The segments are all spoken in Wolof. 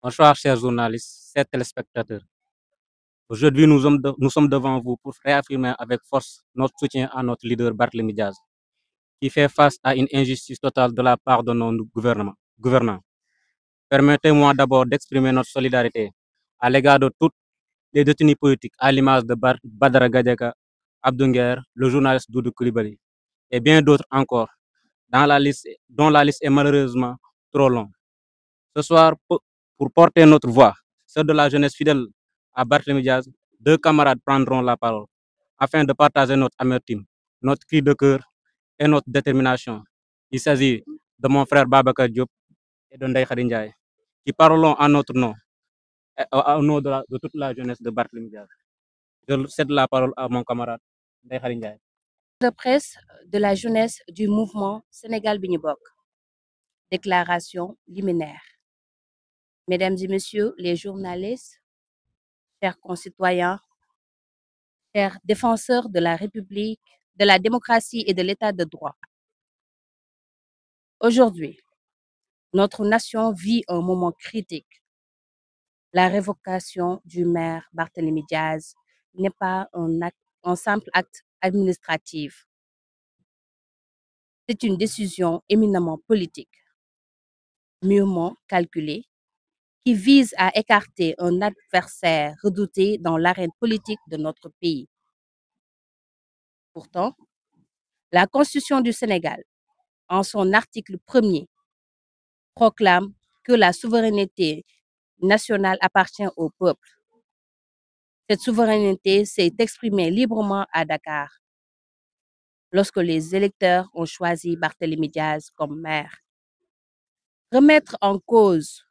Bonsoir, chers journalistes, chers téléspectateurs. Aujourd'hui, nous sommes devant vous pour réaffirmer avec force notre soutien à notre leader Barthélémy Diaz, qui fait face à une injustice totale de la part de nos gouvernants. Permettez-moi d'abord d'exprimer notre solidarité à l'égard de tous les détenus politiques, à l'image de Badara Gadiaga, Abdounger, le journaliste Doudou Koulibaly, et bien d'autres encore, dont la liste est malheureusement trop longue. Ce soir, pour porter notre voix, celle de la jeunesse fidèle à Barthélémy Diaz, deux camarades prendront la parole afin de partager notre amertume, notre cri de cœur et notre détermination. Il s'agit de mon frère Babacar Diop et de Ndeye Khady Ndiaye, qui parleront en notre nom, et au nom de toute la jeunesse de Barthélémy Diaz. Je cède la parole à mon camarade Ndeye Khady Ndiaye. De presse de la jeunesse du mouvement Sénégal bi ñu bokk. Déclaration liminaire. Mesdames et messieurs les journalistes, chers concitoyens, chers défenseurs de la République, de la démocratie et de l'État de droit. Aujourd'hui, notre nation vit un moment critique. La révocation du maire Barthélémy Diaz n'est pas un simple acte administratif. C'est une décision éminemment politique, mûrement calculée, qui vise à écarter un adversaire redouté dans l'arène politique de notre pays. Pourtant, la Constitution du Sénégal, en son article 1er, proclame que la souveraineté nationale appartient au peuple. Cette souveraineté s'est exprimée librement à Dakar lorsque les électeurs ont choisi Barthélémy Diaz comme maire. Remettre en cause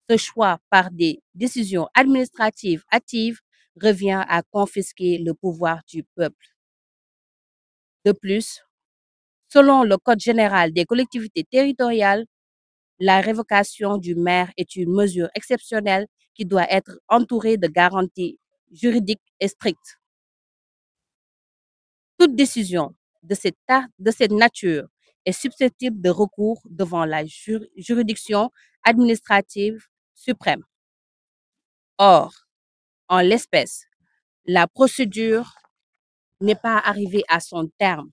ce choix par des décisions administratives hâtives revient à confisquer le pouvoir du peuple. De plus, selon le Code général des collectivités territoriales, la révocation du maire est une mesure exceptionnelle qui doit être entourée de garanties juridiques et strictes. Toute décision de cette nature est susceptible de recours devant la juridiction administrative suprême. Or, en l'espèce, la procédure n'est pas arrivée à son terme.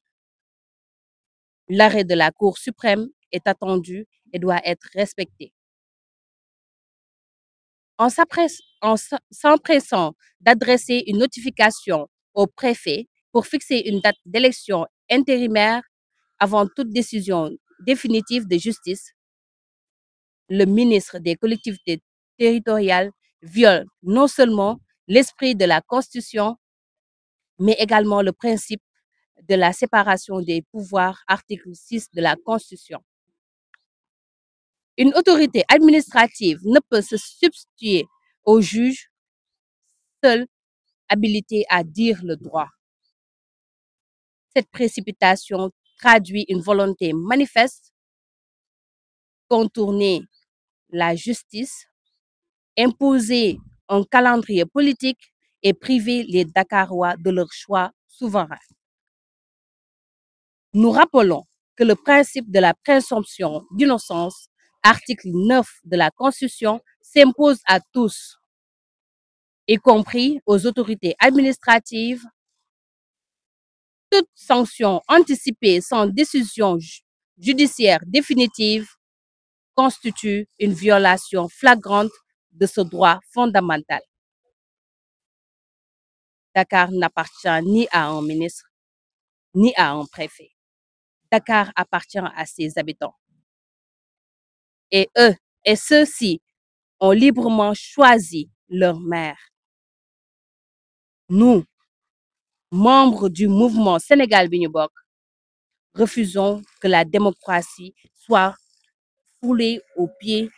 L'arrêt de la Cour suprême est attendu et doit être respecté. En s'empressant d'adresser une notification au préfet pour fixer une date d'élection intérimaire avant toute décision définitive de justice, le ministre des collectivités territoriales viole non seulement l'esprit de la Constitution, mais également le principe de la séparation des pouvoirs, article 6 de la Constitution. Une autorité administrative ne peut se substituer au juge, seul habilité à dire le droit. Cette précipitation traduit une volonté manifeste, contourner la justice, imposer un calendrier politique et priver les Dakarois de leur choix souverain. Nous rappelons que le principe de la présomption d'innocence, article 9 de la Constitution, s'impose à tous, y compris aux autorités administratives. Toute sanction anticipée sans décision judiciaire définitive constitue une violation flagrante de ce droit fondamental. Dakar n'appartient ni à un ministre, ni à un préfet. Dakar appartient à ses habitants. Et ceux-ci ont librement choisi leur maire. Nous, membres du mouvement Sénégal bi ñu bokk, refusons que la démocratie soit foulée aux pieds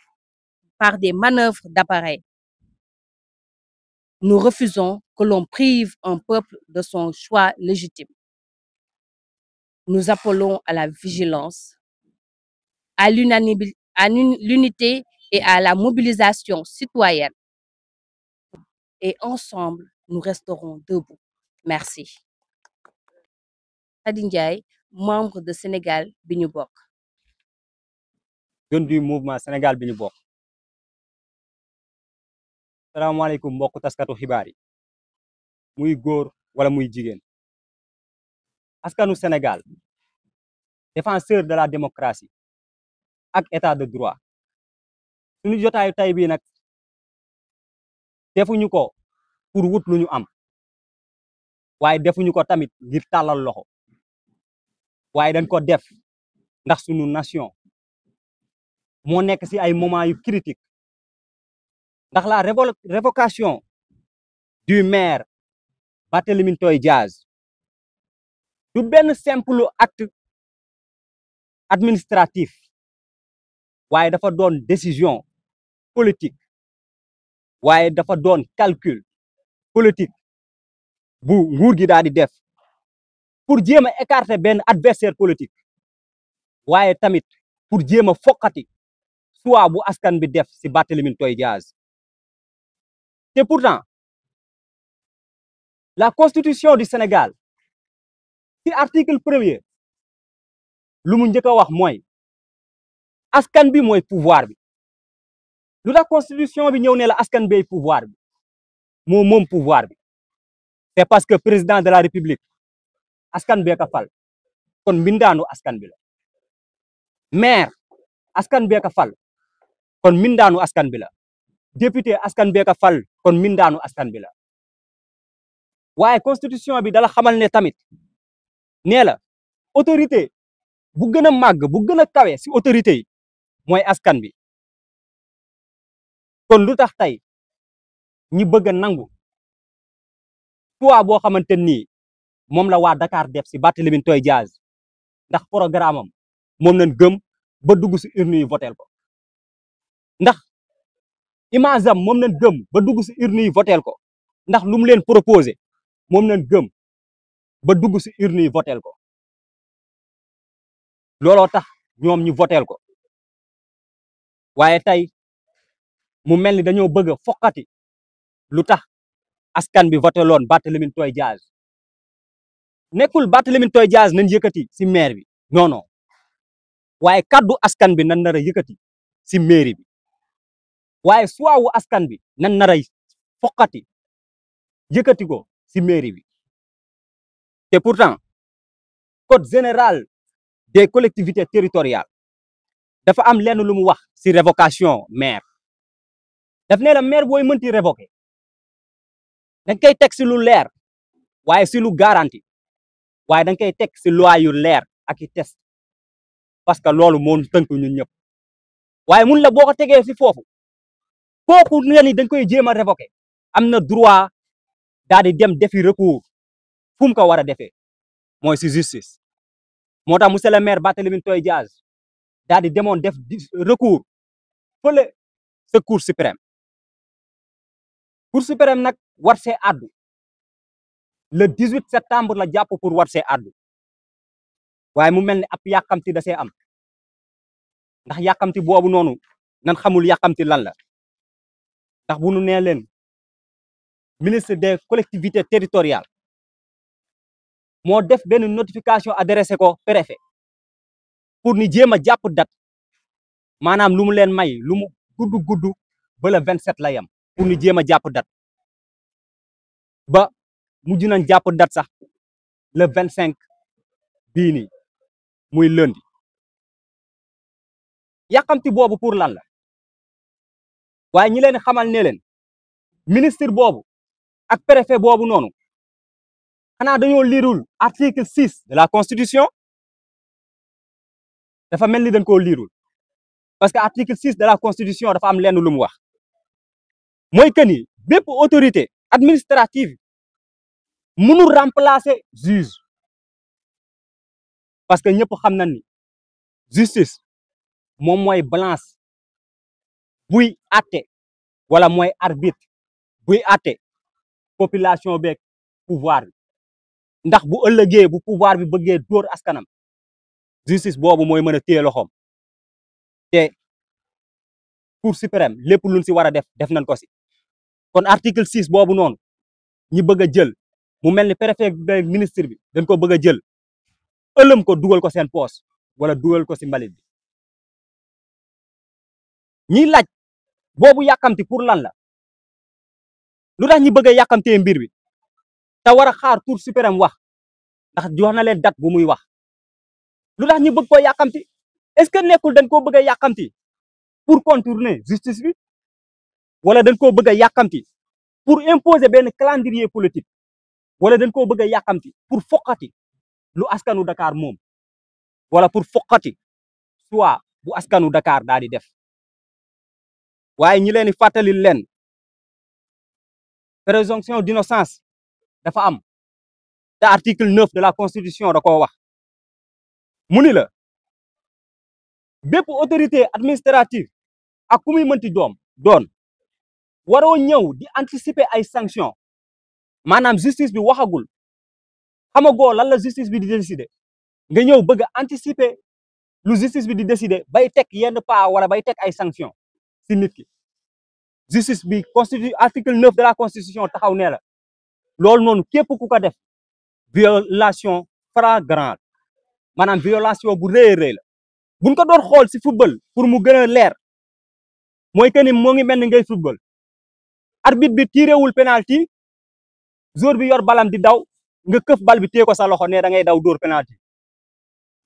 par des manœuvres d'appareil. Nous refusons que l'on prive un peuple de son choix légitime. Nous appelons à la vigilance, à l'unité et à la mobilisation citoyenne. Et ensemble, nous resterons debout. Merci. Khady Ndiaye, membre de Sénégal bi ñu bokk. Jeune du mouvement Sénégal bi ñu bokk. salaamaaleykum mbokk taskatu xibaar yi muy góor wala muy jigéen askanu Sénégal défenseur de la démocratie ak état de droit suñu jotaayu tay bii nag defuñu ko pour wut lu ñu am waaye defuñu ko tamit ngir tàllal loxo waaye dañ ko def ndax suñu nation moo nekk ci ay moment yu critique ndax la révocation du maire Barthélémy Toye Dias du benn simple acte administratif waaye dafa doon décision politique waaye dafa doon calcul politique bu nguur gi daal di def pour jéem a écarter benn adversaire politique waaye tamit pour jéem a foqati choix bu askan bi def ci Barthélémy Toye Dias te pourtant la constitution du Sénégal ci article 1er lu mu njëkk a wax mooy askan bi mooy pouvoir bi lu tax constitution bi ñëw ne la askan bay pouvoir bi moom pouvoir bi c'est parce que président de la république askan bee ka fal kon mbindaanu askan bi la maire askan bee ka fal kon mbindaanu askan bi la député askan bee ka fal kon mbindaanu askan bi la waaye constitution bi dala xamal ne tamit nee la autorité bu gën a màgg bu gën a kawe ci autorité yi mooy askan bi kon lu tax tey ñi bëgg a nangu choix boo xamante ni moom la waa Dakar def ci Barthélémy Toye Dias ndax programme am moom lañ gëm ba dugg ci urne yi votel ko ndax image am moom lañ gëm ba dugg ci urne yi votel ko ndax lu mu leen proposé moom lañ gëm ba dugg ci urne yi votel ko looloo tax ñoom ñu votel ko waaye tey mu mel ni dañoo bëgg a foqati lu tax askan bi voteloon Barthélémy Toye Dias nekkul Barthélémy Toye Dias nañ yëkkati ci maire bi non non waaye kaddu askan bi nan nar a yëkkati ci mairie bi waaye choix wu askan bi nan nar a foqati yëkkati ko ci mairie bi te pourtant code général des collectivités territoriales dafa am lenn lu mu wax ci révocation maire daf ne la maire booy mënti révoquer dañ koy teg ci lu leer waaye ci lu garanti waaye dañ koy teg ci loi yu leer ak i test parce que loolu moo tënk ñun ñëpp waaye mun la boo ko tegee ci foofu kooku nga ni dañ koy jéem a révoquer am na droit daal di dem defi recours fu mu ko war a defee mooy ci justice moo tax monsieur le maire Barthélémy Toye Dias daal di demoon def recours fële sa cour suprême cour suprême nag war see addu le 18 septembre la jàpp pour war see addu waaye mu mel ni ab yàqamti da see am ndax yàqamti boobu noonu nan xamul yàqamti lan la ndax bu nu nee leen ministre des collectivités territoriales moo def benn notification adressé ko préfet pour ni jéem a jàpp date maanaam lu mu leen may lu mu gudd ba le 27 la yam pour ni jéem a jàpp date ba mujj nañ jàpp date sax le 25 bii nii muy lundi yàqamti boobu pour lan la waaye ñi leen xamal ne leen ministre boobu ak préfet boobu noonu xanaa dañoo liirul article 6 de la constitution dafa mel ni dañ koo liirul parce que article 6 de la constitution dafa am lenn lu mu wax mooy que ni bépp autorité administrative mënul remplacer juge parce que ñëpp xam nañ ni justice moom mooy balance buy àtte wala mooy arbitre buy àtte population beeg pouvoir bi ndax bu ëllëgee bu pouvoir bi bëggee dóor askanam justice boobu mooy mën a téye loxoom te cour suprême lépp luñ ci war a def nañ ko ci kon article 6 boobu noonu ñi bëgg a jël mu mel ni préfet beeg ministre bi dañ ko bëgg a jël ëlëm ko dugal ko seen poos wala dugal ko ci mbalit bi ñiy laaj boobu yàkkamti pour lan la lu tax ñi bëgg a yàkkamtee mbir bi te war a xaar Cour suprême wax ndax jox na leen date bu muy wax lu tax ñi bëgg koo yàkkamti est-ce que nekkul dañ koo bëgg a yàkkamti pour contourner justice bi wala dañ koo bëgg a yàkkamti pour imposer benn calendrier politique wala dañ koo bëgg a yàkkamti pour foqati lu askanu Dakar moom wala pour foqati soit bu askanu Dakar daal di def waaye ñi leen di fàttali leen présomption d'innocence dafa am te article 9 de la constitution da koo wax mu ni la bépp autorité administrative ak ku muy mënti doon waroo ñëw di anticiper ay sanctions maanaam justice bi waxagul xamagoo lan la justice bi di décider nga ñëw bëgg a anticiper lu justice bi di décider bay teg yenn pas wala bay teg ay sanctions si nit ki justice bi article 9 de la constitution taxaw nee la loolu noonu képp ku ko def violation flagrante maanaam violation bu rëy a rëy la buñ ko doon xool si football pour mu gën a leer mooy que ni moo ngi mel ni ngay football arbitre bi tiréwul penalty joueur bi yor balam di daw nga këf bal bi téye ko sa loxo ne da ngay daw dóor penalty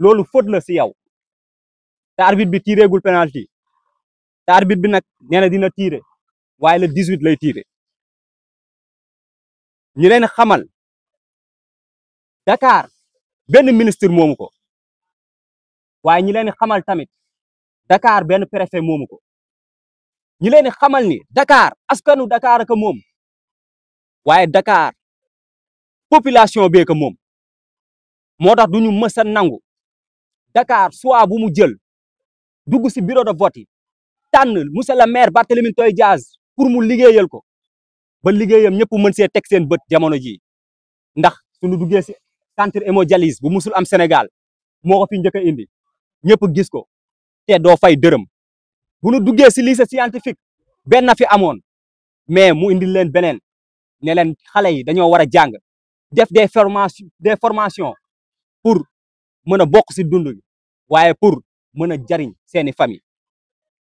loolu faute la si yow te arbitre bi tiréegul penalty te arbitre bi nag nee na dina tiré waaye le 18 lay tiré ñu leen xamal Dakar benn ministre moomu ko waaye ñi leen xamal tamit Dakar benn préfet moomu ko ñi leen xamal ni Dakar askanu Dakar ka moom waaye Dakar population bee ka moom moo tax duñu mës a nangu Dakar soit bu mu jël dugg si bureau de vote yi tànn monsieur le maire Barthélémy Toye Dias pour mu liggéeyal ko ba liggéeyam ñëpp mën see teg seen bët jamono ji ndax suñu duggee si centre hémodialyse bu musul am Sénégal moo ko fi njëkk a indi ñëpp gis ko te doo fay dërëm bu ñu duggee si lycée scientifique benn fi amoon mais mu indi leen beneen ne leen xale yi dañoo war a jàng def des formations pour mën a bokk si dund gi waaye pour mën a jariñ seeni famille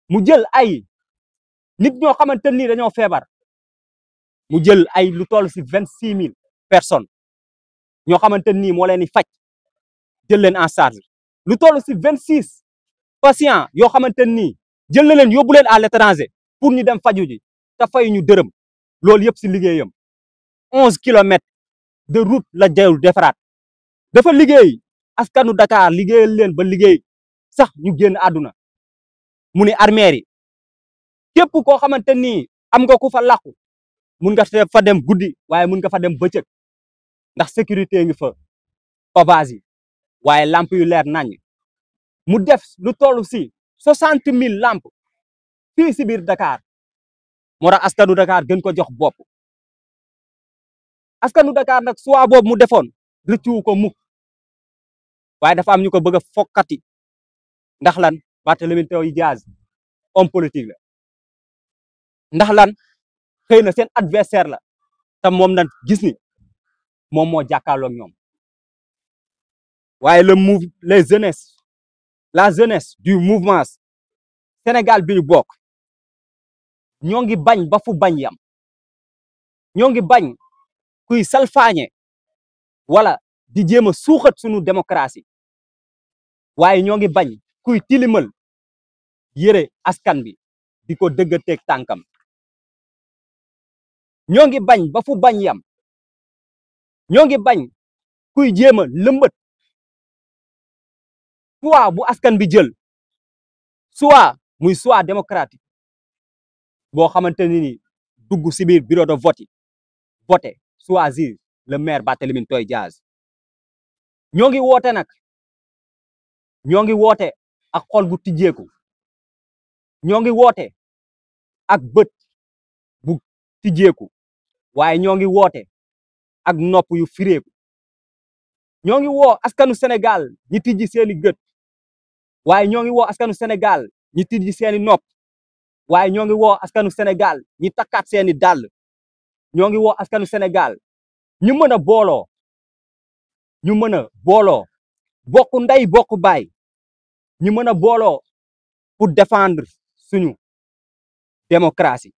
mu jël ay nit ñoo xamante ni dañoo feebar mu jël ay lu toll si 26 000 personnes ñoo xamante ni moo leen di faj jël leen en charge lu toll si 26 patients yoo xamante ni jël na leen yóbbu leen à l'étranger pour ñu dem faju ji te fay ñu dërëm loolu yëpp si liggéeyam 11 kilomètres de route la jël defaraat dafa liggéey askanu Dakar liggéeyal leen ba liggéey sax ñu génn àdduna mu ni armeer yi képp koo xamante ni am nga ku fa làqu mun nga fa dem guddi waaye mun nga fa dem bëccëg ndax sécurité ngi fa pavage yi waaye lamp yu leer nañ mu def lu toll si 60 000 lamp fii si biir Dakar moo tax askanu Dakar gën ko jox bopp askanu Dakar nag soit boobu mu defoon rëccu ko mukk waaye dafa am ñu ko bëgg a fokkati ndax lan Barthélémy Toye Dias homme politique la ndax lan xëy na seen adversaire la te moom nag gis ni moom moo jàkkaarloo ak ñoom waaye la jeunesse du mouvement Sénégal bi ñu bokk ñoo ngi bañ ba fu bañ yam ñoo ngi bañ kuy salfaañe wala di jéem a suuxat sunu démocratie waaye ñoo ngi bañ kuy tilimal yëre askan bi di ko dëggateeg tànkam ñoo ngi bañ ba fu bañ yam ñoo ngi bañ kuy jéem a lëmbët soit bu askan bi jël soit muy soit démocratique boo xamante ni dugg si biir bureau de vote yi voter choisir le maire Barthélémy Toye Dias ñoo ngi woote nag ñoo ngi woote ak xol gu tijjeeku ñoo ngi woote ak bët bu tijjeeku waaye ñoo ngi woote ak nopp yu fireeku ñoo ngi woo askanu Sénégal ñi tijji seeni gët waaye ñoo ngi woo askanu Sénégal ñi tijji seeni nopp waaye ñoo ngi woo askanu Sénégal ñi takkaat seeni dàll ñoo ngi woo askanu Sénégal ñu mën a booloo bokk ndey bokk baay ñu mën a booloo pour défendre suñu démocratie